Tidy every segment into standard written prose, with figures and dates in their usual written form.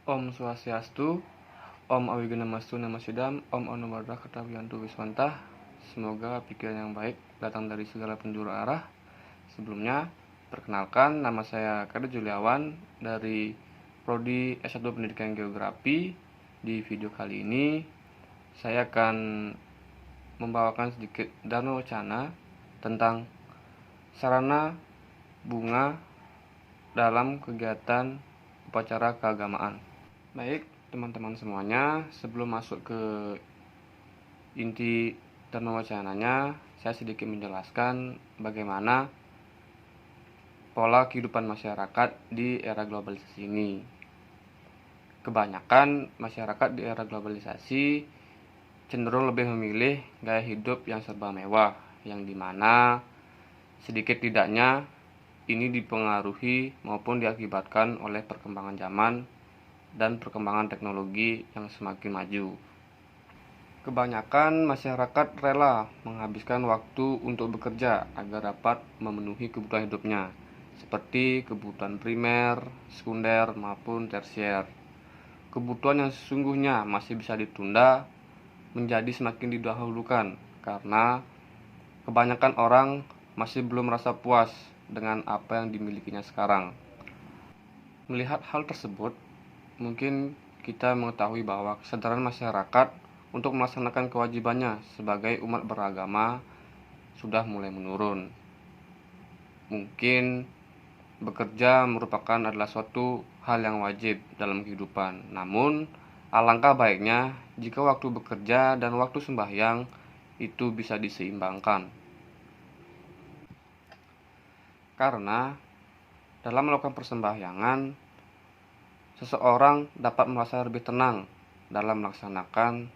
Om Swastiastu, Om Awigenamastu Namasidam, Om Anumerah Ketawiyantu Wiswantah. Semoga pikiran yang baik datang dari segala penjuru arah. Sebelumnya, perkenalkan nama saya Kadir Juliawan dari Prodi S1 Pendidikan Geografi. Di video kali ini, saya akan membawakan sedikit dana wacana tentang sarana bunga dalam kegiatan upacara keagamaan. Baik, teman-teman semuanya, sebelum masuk ke inti dharma wacananya, saya sedikit menjelaskan bagaimana pola kehidupan masyarakat di era globalisasi ini. Kebanyakan masyarakat di era globalisasi cenderung lebih memilih gaya hidup yang serba mewah, yang dimana sedikit tidaknya ini dipengaruhi maupun diakibatkan oleh perkembangan zaman dan perkembangan teknologi yang semakin maju. Kebanyakan masyarakat rela menghabiskan waktu untuk bekerja agar dapat memenuhi kebutuhan hidupnya, seperti kebutuhan primer, sekunder, maupun tersier. Kebutuhan yang sesungguhnya masih bisa ditunda menjadi semakin didahulukan karena kebanyakan orang masih belum merasa puas dengan apa yang dimilikinya sekarang. Melihat hal tersebut, mungkin kita mengetahui bahwa kesadaran masyarakat untuk melaksanakan kewajibannya sebagai umat beragama sudah mulai menurun. Mungkin bekerja merupakan adalah suatu hal yang wajib dalam kehidupan. Namun, alangkah baiknya jika waktu bekerja dan waktu sembahyang itu bisa diseimbangkan. Karena dalam melakukan persembahyangan, seseorang dapat merasa lebih tenang dalam melaksanakan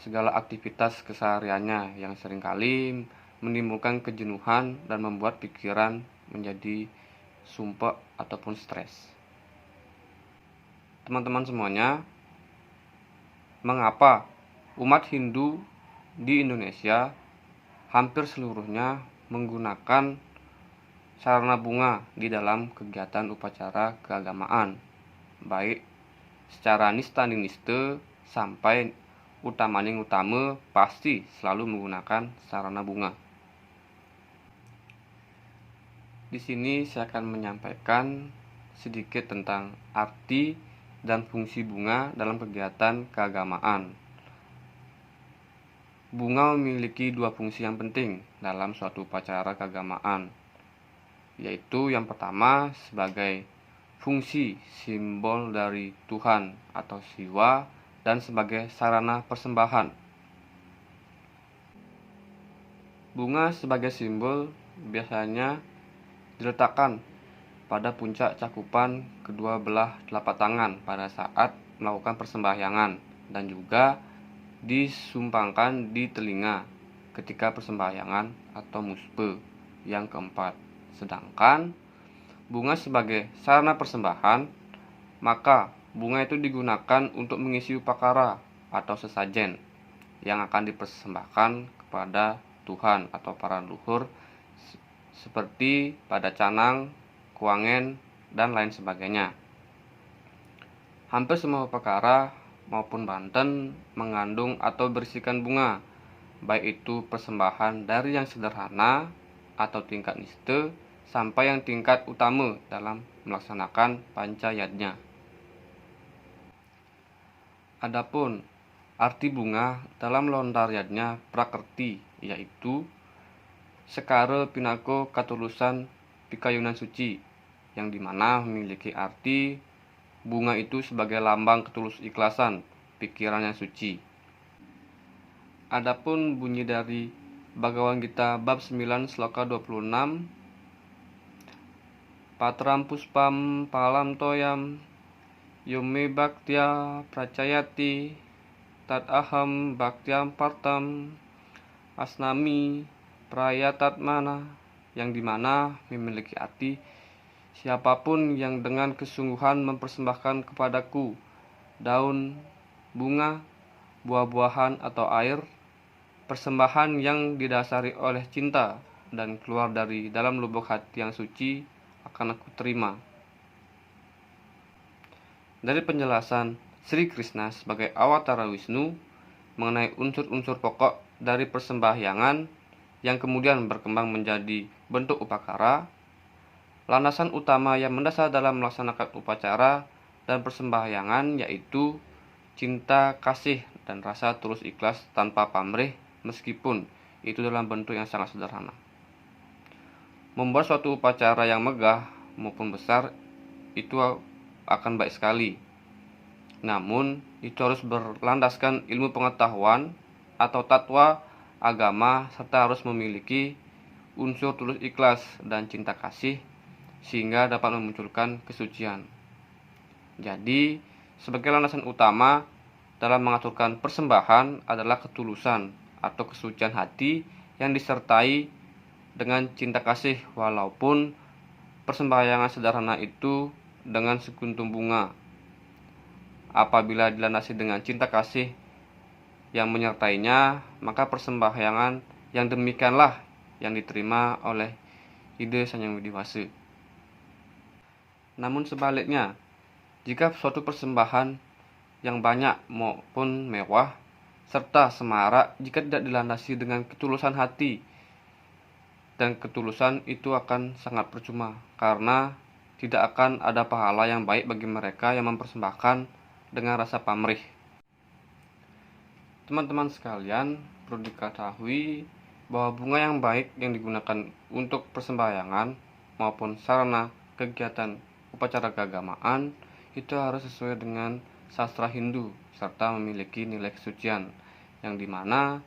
segala aktivitas kesehariannya yang seringkali menimbulkan kejenuhan dan membuat pikiran menjadi sumpek ataupun stres. Teman-teman semuanya, mengapa umat Hindu di Indonesia hampir seluruhnya menggunakan sarana bunga di dalam kegiatan upacara keagamaan, baik secara nista-niste sampai utamaning utama pasti selalu menggunakan sarana bunga. Di sini saya akan menyampaikan sedikit tentang arti dan fungsi bunga dalam kegiatan keagamaan. Bunga memiliki dua fungsi yang penting dalam suatu upacara keagamaan, yaitu yang pertama sebagai fungsi simbol dari Tuhan atau Siwa dan sebagai sarana persembahan. Bunga sebagai simbol biasanya diletakkan pada puncak cakupan kedua belah telapak tangan pada saat melakukan persembahyangan dan juga disumbangkan di telinga ketika persembahyangan atau muspe yang keempat. Sedangkan bunga sebagai sarana persembahan, maka bunga itu digunakan untuk mengisi upakara atau sesajen yang akan dipersembahkan kepada Tuhan atau para leluhur seperti pada canang, kuangen, dan lain sebagainya. Hampir semua upakara maupun banten mengandung atau berisikan bunga, baik itu persembahan dari yang sederhana atau tingkat niste sampai yang tingkat utama dalam melaksanakan pancayatnya. Adapun arti bunga dalam lontaryatnya prakerti, yaitu sekare pinako katulusan pikayunan suci, yang dimana memiliki arti bunga itu sebagai lambang ketulus ikhlasan pikiran yang suci. Adapun bunyi dari Bhagavad Gita bab 9 sloka 26, Patram puspam palam toyam yume bhaktya pracayati tat aham bhaktyam partam asnami prayatatmana, yang dimana memiliki arti siapapun yang dengan kesungguhan mempersembahkan kepadaku daun, bunga, buah-buahan atau air, persembahan yang didasari oleh cinta dan keluar dari dalam lubuk hati yang suci, akan aku terima. Dari penjelasan Sri Krishna sebagai awatara Wisnu mengenai unsur-unsur pokok dari persembahyangan yang kemudian berkembang menjadi bentuk upakara, landasan utama yang mendasar dalam melaksanakan upacara dan persembahyangan yaitu cinta, kasih, dan rasa tulus ikhlas tanpa pamrih meskipun itu dalam bentuk yang sangat sederhana. Membuat suatu upacara yang megah maupun besar itu akan baik sekali. Namun, itu harus berlandaskan ilmu pengetahuan atau tatwa agama serta harus memiliki unsur tulus ikhlas dan cinta kasih sehingga dapat memunculkan kesucian. Jadi, sebagai landasan utama dalam mengaturkan persembahan adalah ketulusan atau kesucian hati yang disertai dengan cinta kasih walaupun persembahyangan sederhana itu dengan sekuntum bunga. Apabila dilandasi dengan cinta kasih yang menyertainya, maka persembahyangan yang demikianlah yang diterima oleh ide Sang Hyang Widi-Wasa. Namun sebaliknya, jika suatu persembahan yang banyak maupun mewah serta semarak jika tidak dilandasi dengan ketulusan hati, dan ketulusan itu akan sangat percuma karena tidak akan ada pahala yang baik bagi mereka yang mempersembahkan dengan rasa pamrih. Teman-teman sekalian, perlu diketahui bahwa bunga yang baik yang digunakan untuk persembahyangan maupun sarana kegiatan upacara keagamaan itu harus sesuai dengan sastra Hindu serta memiliki nilai kesucian, yang dimana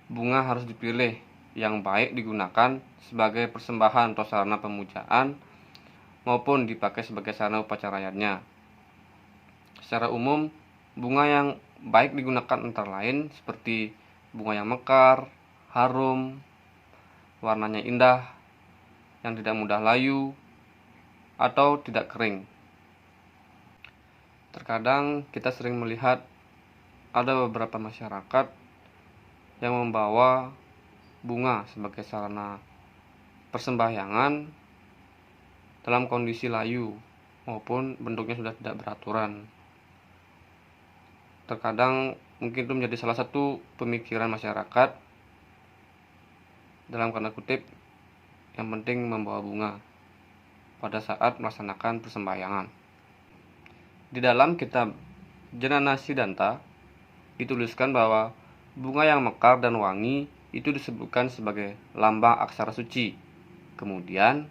bunga harus dipilih yang baik digunakan sebagai persembahan atau sarana pemujaan maupun dipakai sebagai sarana upacara lainnya. Secara umum, bunga yang baik digunakan antara lain seperti bunga yang mekar, harum, warnanya indah, yang tidak mudah layu, atau tidak kering. Terkadang kita sering melihat ada beberapa masyarakat yang membawa bunga sebagai sarana persembahyangan dalam kondisi layu maupun bentuknya sudah tidak beraturan. Terkadang mungkin itu menjadi salah satu pemikiran masyarakat dalam tanda kutip yang penting membawa bunga pada saat melaksanakan persembahyangan. Di dalam kitab Janana Siddhanta dituliskan bahwa bunga yang mekar dan wangi itu disebutkan sebagai lambang aksara suci. Kemudian,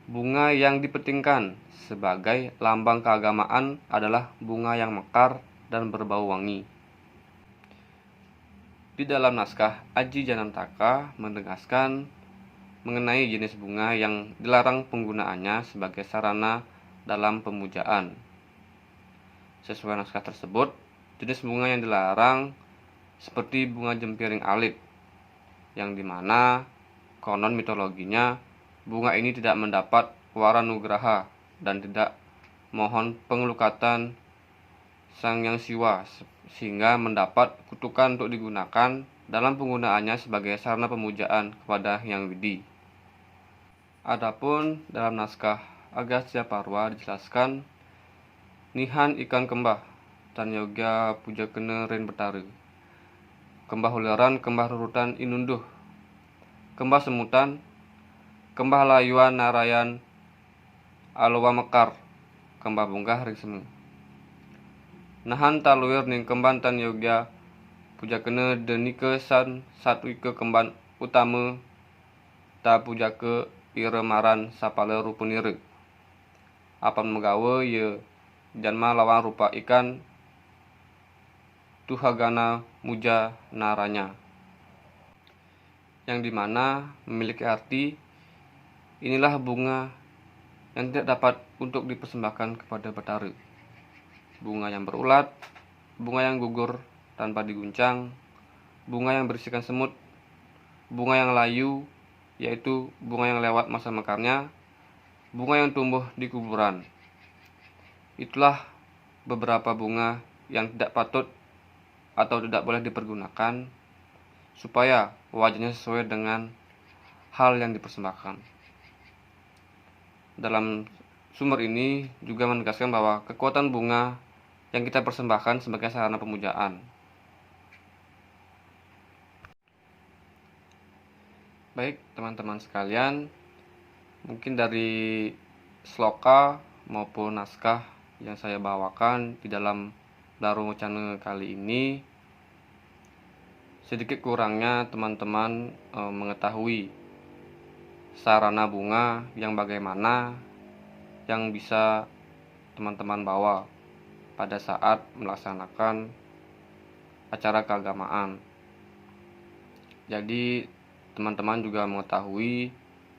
bunga yang dipentingkan sebagai lambang keagamaan adalah bunga yang mekar dan berbau wangi. Di dalam naskah Aji Janantaka menegaskan mengenai jenis bunga yang dilarang penggunaannya sebagai sarana dalam pemujaan. Sesuai naskah tersebut, jenis bunga yang dilarang seperti bunga jempiring alit, yang dimana konon mitologinya bunga ini tidak mendapat wara nugraha dan tidak mohon pengelukatan Sang Hyang Siwa sehingga mendapat kutukan untuk digunakan dalam penggunaannya sebagai sarana pemujaan kepada Hyang Widi. Adapun dalam naskah Agastya Parwa dijelaskan nihan ikan kembah tan yoga puja kena ren betara, kembah uleran, kembah rurutan inunduh, kembah semutan, kembah layuan narayan alowa mekar, kembah bunggah ring semu. Nahan taluir ning kemban tan yoga puja kena denike san satwike kemban utama ta puja ke iremaran sapale rupunire. Apan megawe ye janma lawan rupa ikan tuhagana muja naranya, yang dimana memiliki arti inilah bunga yang tidak dapat untuk dipersembahkan kepada Betara. Bunga yang berulat, bunga yang gugur tanpa diguncang, bunga yang berisikan semut, bunga yang layu, yaitu bunga yang lewat masa mekarnya, bunga yang tumbuh di kuburan. Itulah beberapa bunga yang tidak patut atau tidak boleh dipergunakan supaya wajahnya sesuai dengan hal yang dipersembahkan. Dalam sumber ini juga menegaskan bahwa kekuatan bunga yang kita persembahkan sebagai sarana pemujaan. Baik, teman-teman sekalian, mungkin dari sloka maupun naskah yang saya bawakan di dalam Dharma Wacana kali ini, sedikit kurangnya teman-teman mengetahui sarana bunga yang bagaimana yang bisa teman-teman bawa pada saat melaksanakan acara keagamaan. Jadi teman-teman juga mengetahui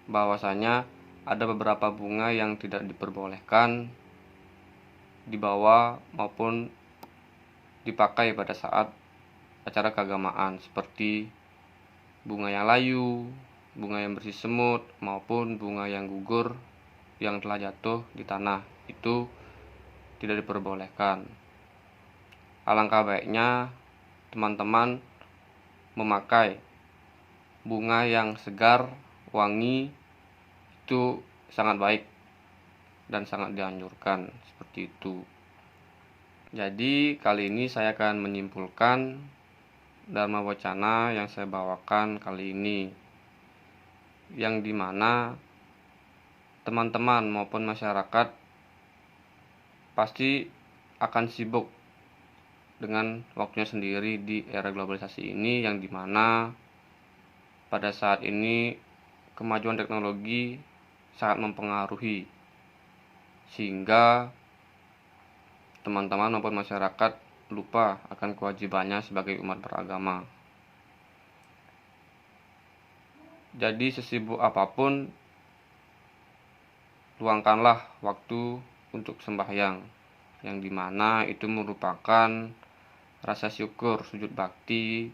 bahwasanya ada beberapa bunga yang tidak diperbolehkan dibawa maupun dipakai pada saat acara keagamaan, seperti bunga yang layu, bunga yang bersih semut, maupun bunga yang gugur yang telah jatuh di tanah. Itu tidak diperbolehkan. Alangkah baiknya teman-teman memakai bunga yang segar, wangi, itu sangat baik dan sangat dianjurkan seperti itu. Jadi kali ini saya akan menyimpulkan Dharma Wacana yang saya bawakan kali ini, yang dimana teman-teman maupun masyarakat pasti akan sibuk dengan waktunya sendiri di era globalisasi ini, yang dimana pada saat ini kemajuan teknologi sangat mempengaruhi, sehingga teman-teman maupun masyarakat lupa akan kewajibannya sebagai umat beragama. Jadi sesibuk apapun, luangkanlah waktu untuk sembahyang, yang dimana itu merupakan rasa syukur, sujud bakti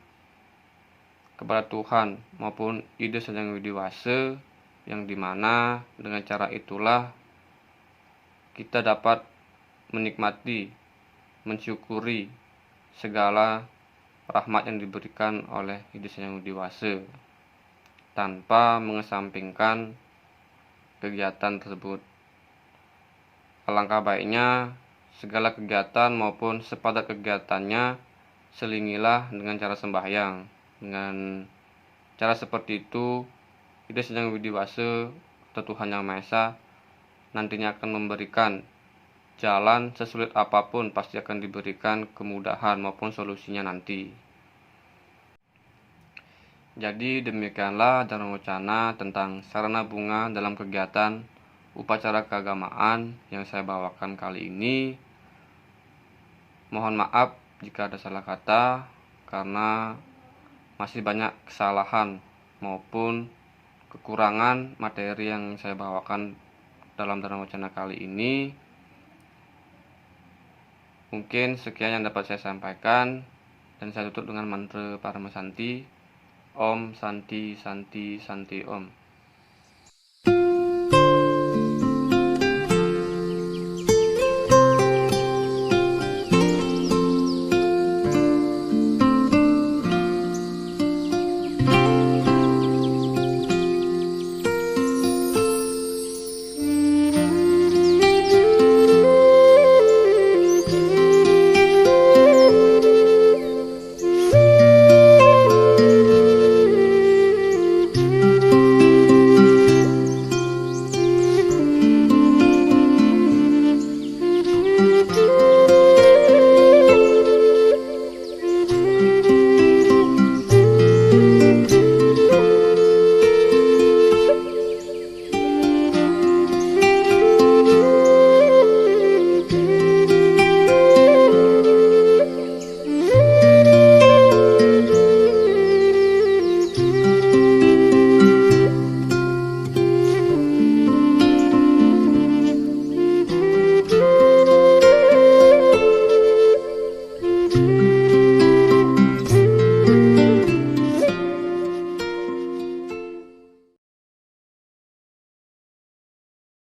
kepada Tuhan maupun Ida Sang Hyang Widi Wasa, yang dimana dengan cara itulah kita dapat menikmati, mensyukuri segala rahmat yang diberikan oleh Ida Sang Hyang Widi Wasa tanpa mengesampingkan kegiatan tersebut. Alangkah baiknya segala kegiatan maupun sepadat kegiatannya selingilah dengan cara sembahyang. Dengan cara seperti itu, Ida Sang Hyang Widi Wasa atau Tuhan Yang Maha Esa nantinya akan memberikan jalan sesulit apapun, pasti akan diberikan kemudahan maupun solusinya nanti. Jadi demikianlah Dharma Wacana tentang sarana bunga dalam kegiatan upacara keagamaan yang saya bawakan kali ini. Mohon maaf jika ada salah kata, karena masih banyak kesalahan maupun kekurangan materi yang saya bawakan dalam Dharma Wacana kali ini. Mungkin sekian yang dapat saya sampaikan, dan saya tutup dengan mantra Paramasanti. Om Santi Santi Santi Om.